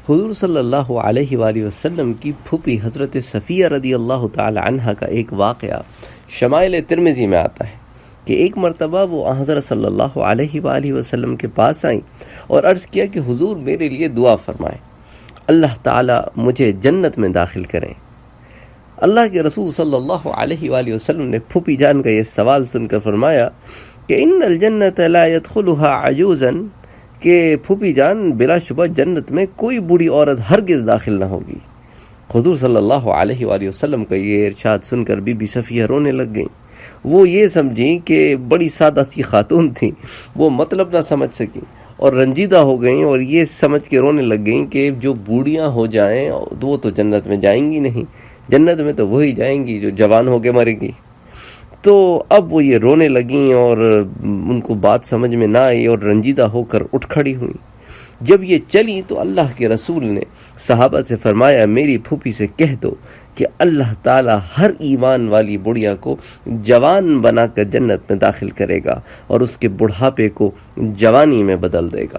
حضور صلی اللہ علیہ وآلہ وسلم کی پھوپھی حضرت صفیہ رضی اللہ تعالی عنہ کا ایک واقعہ شمائل ترمذی میں آتا ہے کہ ایک مرتبہ وہ حضرت صلی اللہ علیہ وآلہ وسلم کے پاس آئیں اور عرض کیا کہ حضور میرے لیے دعا فرمائیں، اللہ تعالیٰ مجھے جنت میں داخل کریں۔ اللہ کے رسول صلی اللہ علیہ وآلہ وسلم نے پھوپھی جان کا یہ سوال سن کر فرمایا کہ ان الجنت لا يدخلها عجوزا، کہ پھوپھی جان بلا شبہ جنت میں کوئی بوڑھی عورت ہرگز داخل نہ ہوگی۔ حضور صلی اللہ علیہ وآلہ وسلم کا یہ ارشاد سن کر بی بی صفیہ رونے لگ گئیں۔ وہ یہ سمجھیں کہ بڑی سادہ سی خاتون تھیں، وہ مطلب نہ سمجھ سکیں اور رنجیدہ ہو گئیں اور یہ سمجھ کے رونے لگ گئیں کہ جو بوڑھیاں ہو جائیں وہ تو جنت میں جائیں گی نہیں، جنت میں تو وہی جائیں گی جو جوان ہو کے مرے گی۔ تو اب وہ یہ رونے لگیں اور ان کو بات سمجھ میں نہ آئی اور رنجیدہ ہو کر اٹھ کھڑی ہوئیں۔ جب یہ چلی تو اللہ کے رسول نے صحابہ سے فرمایا میری پھوپھی سے کہہ دو کہ اللہ تعالیٰ ہر ایمان والی بڑھیا کو جوان بنا کر جنت میں داخل کرے گا اور اس کے بڑھاپے کو جوانی میں بدل دے گا۔